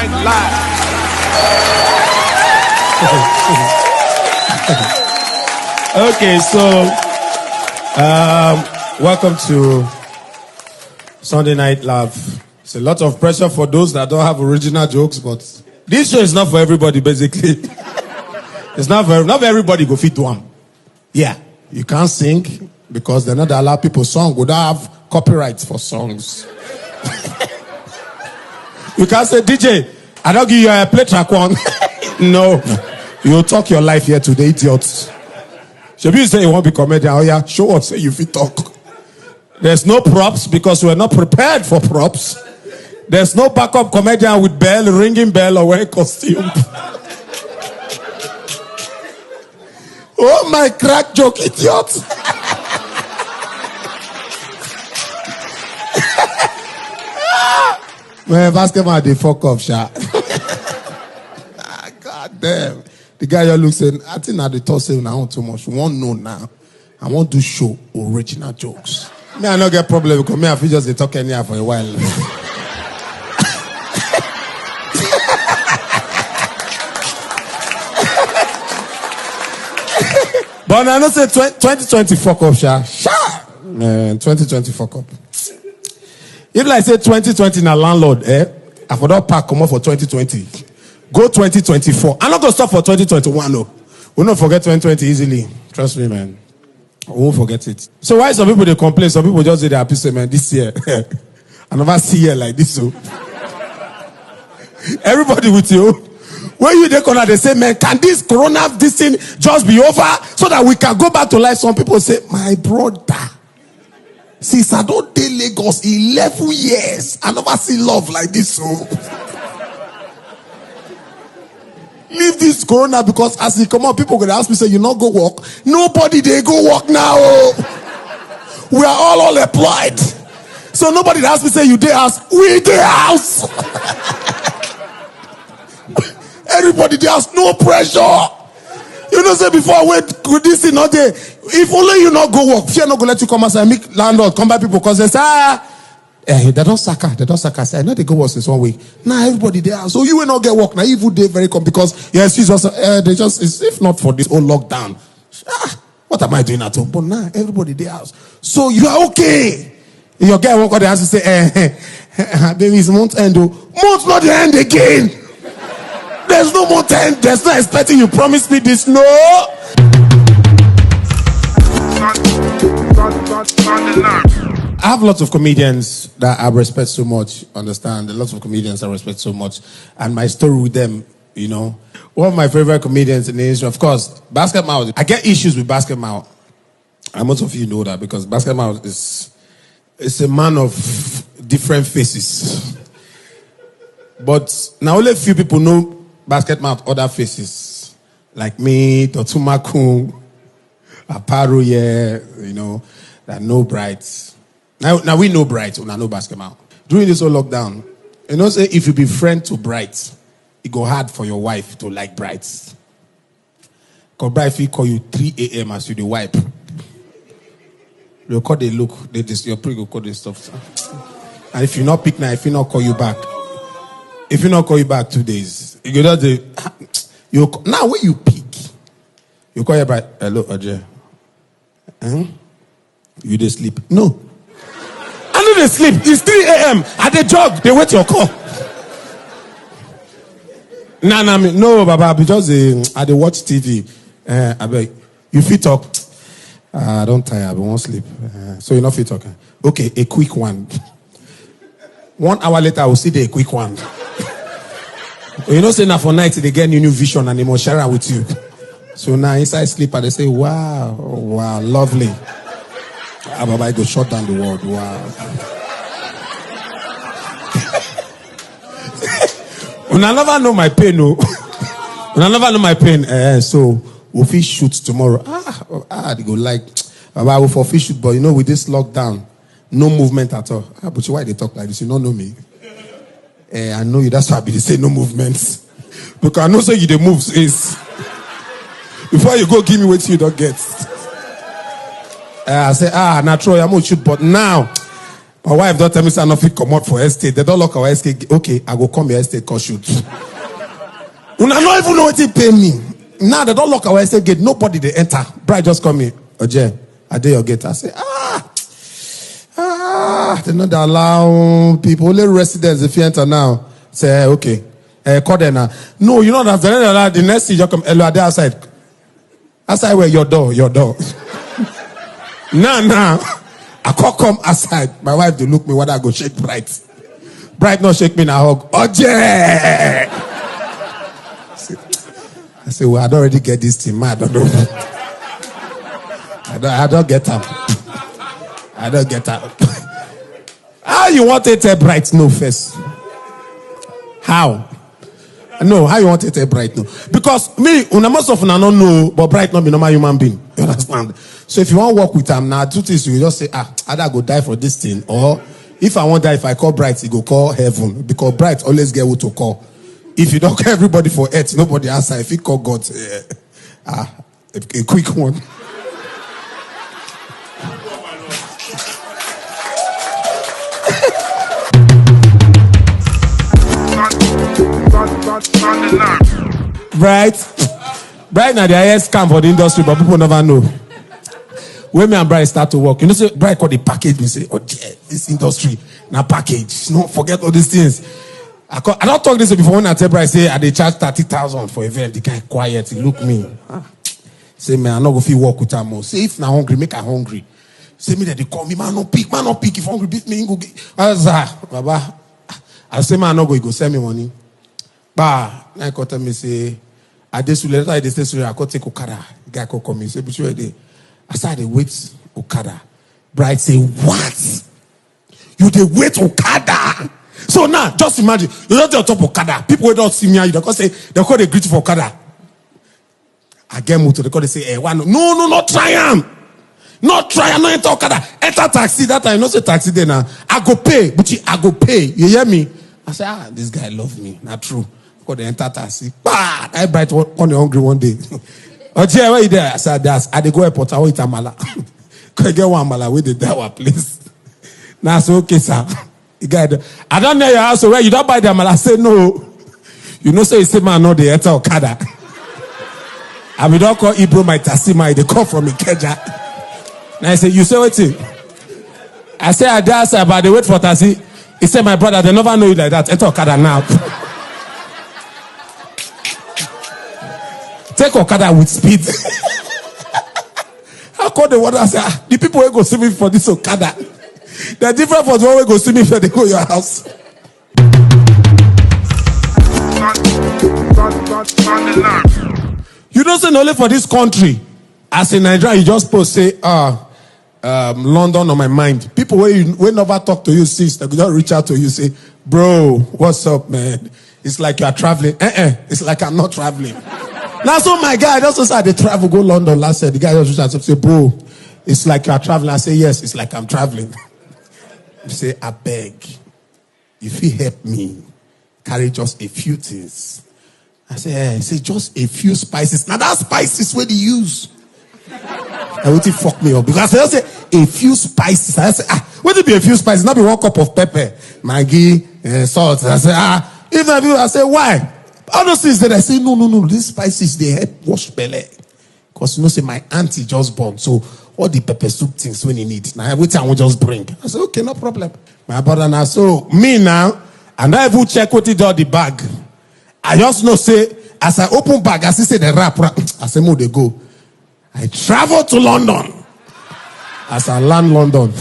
Night Live. Okay, so welcome to Sunday Night Live. It's a lot of pressure for those that don't have original jokes, but this show is not for everybody, basically. It's not everybody go fit to them. Yeah, you can't sing because they're not allowed people song. We don't have copyrights for songs. You can't say, DJ, I don't give you a play track one. No. You'll talk your life here today, idiots. Should you say you won't be comedian? Oh yeah, show us, say you fit talk. There's no props because we're not prepared for props. There's no backup comedian with bell, ringing bell, or wearing costume. Oh my crack joke, idiot. Man, basketball, they fuck off, sha. God damn. The guy here looks saying, I think at the top saying I want too much. We won't know now. I want to show original jokes. Me, I don't get problem because me, I feel just they talk anyhow for a while. But I don't say 2020 fuck up, sha. Man, 2020 fuck up. If like say 2020 na landlord, I for that pack come up for 2020. Go 2024. I'm not gonna stop for 2021, no. We'll not forget 2020 easily. Trust me, man. We won't forget it. So why some people they complain? Some people just say they happy, say, man, this year. I never see year like this, so. Everybody with you. When you they corner, they say, man, can this corona, this thing just be over so that we can go back to life? Some people say, my brother, since I don't date Lagos 11 years, I never see love like this, so. Leave this corona because as it come out, people gonna ask me, say, you not go walk. Nobody they go walk now. We are all employed. So nobody that ask me, say, you day house. We day house. Everybody there has no pressure. You know, say before I wait with this thing all day. If only you not go work, fear not go let you come outside and make landlord come by people because they say, they don't suck her. They don't suck her. I know they go work since 1 week. Now everybody there. So you will not get work. Now evil day very come because yes, she's also they just if not for this whole lockdown. What am I doing at home? But now everybody there house. So you are okay. Your guy won't go there and say, baby, it's month end. Month not the end again. There's no more time. There's no expecting you promise me this. No. I have lots of comedians that I respect so much, understand? Lots of comedians I respect so much. And my story with them, you know. One of my favorite comedians in the history, of course, Basket Mouth. I get issues with Basket Mouth. And most of you know that because Basket Mouth is a man of different faces. But now only a few people know Basket Mouth other faces. Like me, Totumaku, Aparo, yeah, you know, that know Bright. Now we know Bright, we know Basket Mouth. During this whole lockdown, you know, say if you be friend to Bright, it go hard for your wife to like Bright. Because Bright will call you 3 a.m. as you the wipe. They'll call they look, your pre will call this stuff. And if you not pick now, if you not call you back, if you not call you back 2 days, you go down now when you pick, you call your Bright, hello, Ajay. You dey sleep? No. I know they sleep. It's 3 a.m. At the jog, they wait your call. No, Baba, because I dey watch TV. I beg, you fit talk. I don't tire, I won't sleep. So you not fit talking. Okay, a quick one. 1 hour later, I will see the quick one. You know, say now for night, they get new vision and they must share it with you. So now inside sleep, and they say, wow, lovely. Baba, I go shut down the world. Wow. When I never know my pain, no. When I never know my pain, so we'll fish shoot tomorrow. They go like, Baba, I will for fish shoot, but you know, with this lockdown, no movement at all. But why they talk like this? You don't know me. I know you. That's why they say no movements. Because I know so you the moves is. Before you go give me what you don't get. I say, natural, I'm going to shoot, but now, My wife don't tell me say I no fit come out for estate. They don't lock our estate. Okay, I go come your estate cause shoot. Una not even know what they pay me. Now they don't lock our estate gate. Nobody they enter. Bride just call me. Oje, I dare your gate. I say, they not allow people, only residents if you enter now. Say, okay. Call them now. No, you know that the next thing you come, hello, they outside. Outside where your door. Now. I can't come outside. My wife they look me when I go shake Bright. Bright not shake me in a hug. Oje! I say, well, I don't already get this thing. I don't know. I don't get up. I don't get up. How you want to tell Bright no first? How? No, how you want to tell Bright no? Because me, most of them I don't know, but Bright not be normal human being. You understand? So if you want to work with them now, two things you just say, either go die for this thing, or if I want to die, if I call Bright, he go call heaven. Because Bright always get what to call. If you don't call everybody for earth, nobody answer. If you call God, a quick one. Bright now the highest scam for the industry, but people never know. When me and Bright start to work, you know, say Bright call the package. We say, oh dear, this industry now package. No, forget all these things. I don't talk this before when I tell Bright, say they charge 30,000 for event. The guy quiet, he look me. Say man, I'm not gonna feel work with him. Say if now hungry, make her hungry. Say me that they call me, man not pick. If hungry, beat me, go get. Baba. I say man not go, he go send me money. Bah, I call tell me say, I just later I just say I could take Okada. The guy could come in. Say, but you I started wait Okada. Bright say, what? You dey wait Okada? So now, just imagine, you're not on top of Okada. People will not see me, they call they greet for Okada. I get moved to the call, they say, no, not try him. Not try him, not enter Okada. Enter taxi, that time, not say taxi there now. I go pay, but I go pay. You hear me? I say, this guy love me. Not true. Because they enter taxi. Bah! I Bright on the hungry one day. Oh, yeah, where you there? I said, I dey go airport, I will eat amala. Can I get one amala with the dawa, please? Now I say, okay, sir. The guy, I don't know your house, so where you don't buy the amala. I say, no. You know, say, you say, man, no, they enter Okada. And we don't call Ibro my Tasima, they come from Ikeja. Now I say, you say, wait. I say, I dare say, but they wait for taxi. He said, my brother, they never know you like that. Enter Okada now. Take Okada with speed. I call the water and say, the people will go see me for this Okada. They're different from the one who go see me if they go to your house. You don't say only for this country. As in Nigeria, you just post say, London on my mind. People will never talk to you since they just reach out to you say, bro, what's up, man? It's like you are traveling. It's like I'm not traveling. Now, so my guy just decided to travel, go London last year. The guy just reached out and say, bro, it's like you are traveling. I say, yes, it's like I'm traveling. You say, I beg, if you help me, carry just a few things. I say, say just a few spices. Now that spices where they use. I want to fuck me up because I just say a few spices. I say, what it be a few spices? Not be 1 cup of pepper, Maggi, salt. I say, if I say, why? All those things that I say, no. These spices they help wash belly. Because you know, say my auntie just born, so all the pepper soup things when you need. Now everything I will just bring. I say, okay, no problem. My brother now, so me now, and I will check what it do the bag. I just know say, as I open bag, I see say the wrap. I say, move they go. I travel to London. As I land London.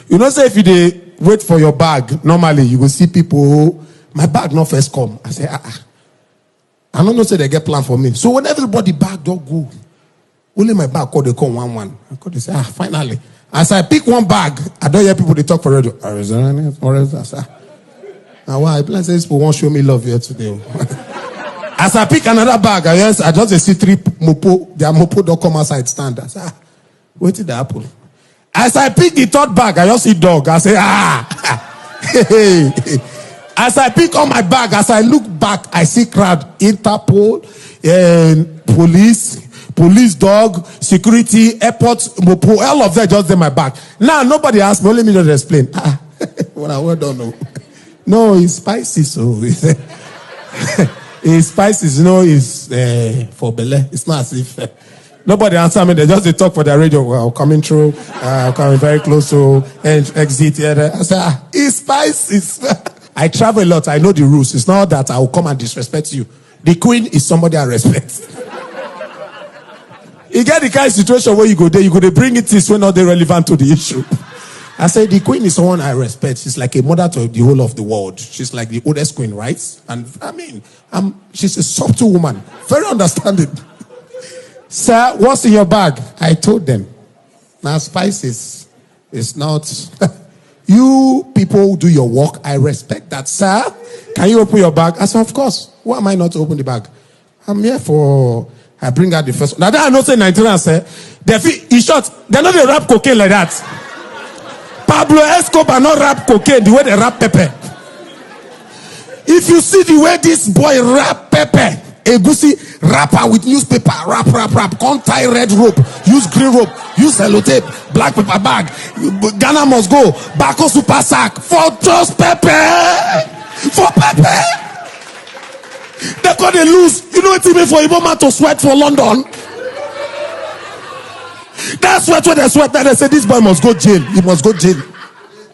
You know, say if you wait for your bag, normally you will see people, my bag not first come. I say, I don't know say they get plan for me. So when everybody bag don't go, only my bag call they come 1-1. I call they say, finally. As I pick one bag, I don't hear people they talk for radio. I say, why? I plan say people won't show me love here today. As I pick another bag, I just see 3 mopo. Their mopo don't come outside stand. I say, wait till the apple. As I pick the 3rd bag, I just see dog. I say, As I pick on my bag, as I look back, I see crowd, Interpol, and police, police dog, security, airport, mopo, all of that just in my back. Now nobody asked me, only me to explain. What I don't know. No, it's spicy, so it's spicy, it's for Bele. It's not as if nobody answer me. They just talk for their radio. Well, coming through, coming very close to exit. I say, it's spicy. I travel a lot. I know the rules. It's not that I will come and disrespect you. The queen is somebody I respect. You get the kind of situation where you go there, bring it this when not relevant to the issue. I say the queen is someone I respect. She's like a mother to the whole of the world. She's like the oldest queen, right? And I mean, she's a subtle woman, very understanding. Sir, what's in your bag? I told them. Now spices. It's not. You people do your work. I respect that, sir. Can you open your bag? I said, of course. Why am I not to open the bag? I'm here for. I bring out the first one. Now that I know say Nigerians say, in short, they're not they rap cocaine like that. Pablo Escobar not rap cocaine the way they rap pepper. If you see the way this boy rap pepper, Egusi rapper with newspaper, rap, can't tie red rope, use green rope, use sellotape, black paper bag. Ghana must go, Bako super sack for just pepper. For pepper. They got they lose. You know what it means for Igbo man to sweat for London? That's what they sweat. That they say this boy must go jail. He must go jail.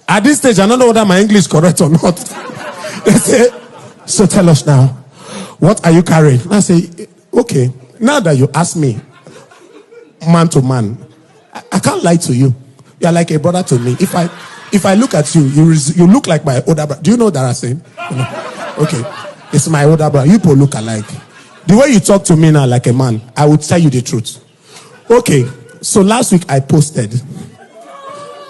At this stage, I don't know whether my English is correct or not. They say, so tell us now, what are you carrying? I say, okay, now that you ask me, man to man, I can't lie to you. You are like a brother to me. If I look at you, you look like my older brother. Do you know that I'm saying? Okay, it's my older brother. You people look alike. The way you talk to me now like a man, I would tell you the truth. Okay, so last week I posted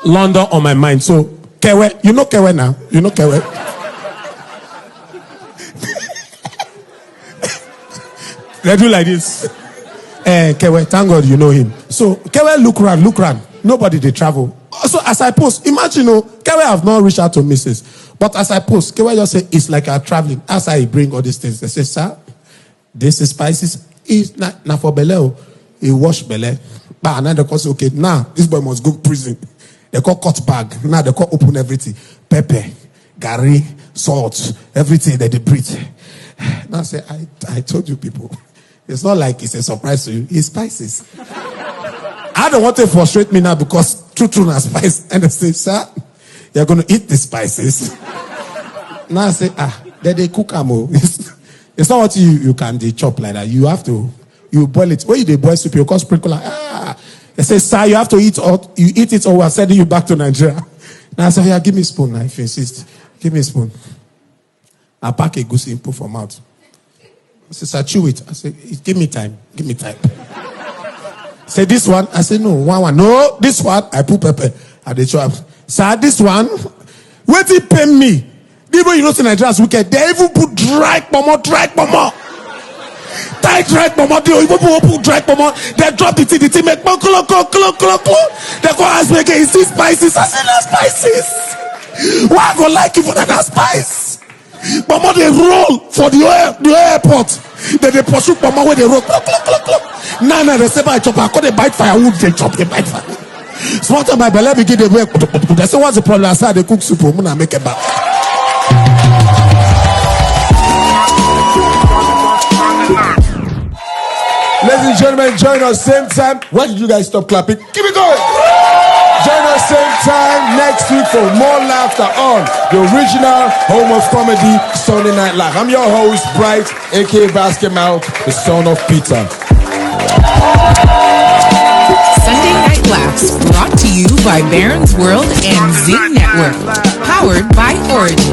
London on my mind. So Kewe, you know Kewe now? You know Kewe? They do like this. Kewe, thank God you know him. So Kewe, look around. Nobody they travel. So as I post, imagine, Kewe have not reached out to Mrs. But as I post, Kewe just say it's like I'm traveling. As I bring all these things, they say, sir, this is spices. It's not for Bele. He wash Bele. But now they call say, okay, now this boy must go to prison. They call cut bag. Now they call open everything. Pepper, gari, salt, everything that they breathe. Now I say, I told you people. It's not like it's a surprise to you. It's spices. I don't want to frustrate me now because true na spice. And they say, sir, you're going to eat the spices. Now I say, they cook them. It's not what you can chop like that. You have to, you boil it. When you boil soup, you call sprinkle. They say, sir, you have to eat you eat it or we're sending you back to Nigeria. Now I say, yeah, give me a spoon. If you insist, give me a spoon. I pack a goose input from out. I say, sir, chew it. I say, give me time. Say, this one. I say, no, one. No, this one. I put pepper. I dey chop. Sir, this one. Wait till pay me. People you know in Nigeria's wicked. They even put dry pomo. Tight dry pomo. They even put dry pomo. They drop the tea make clock. They go ask me again, is this spices? I say, no spices. Why I go like you for that spice? Mama, they roll for the airport. They pursue Mama where they roll. Clock. Nah, they say by chop. I call they bite firewood. They chop. They bite fire. Small time my belly begin they work. They say what's the problem? I say they cook soup. I'm gonna make it back. Ladies and gentlemen, join us same time. Why did you guys stop clapping? Keep it going. Join us same time next week for more laughter on the original home of comedy, Sunday Night Live. I'm your host, Bright, aka Basket Mouth, the son of Peter. Sunday Night Laughs, brought to you by Barron's World and Zing Network, powered by Origin.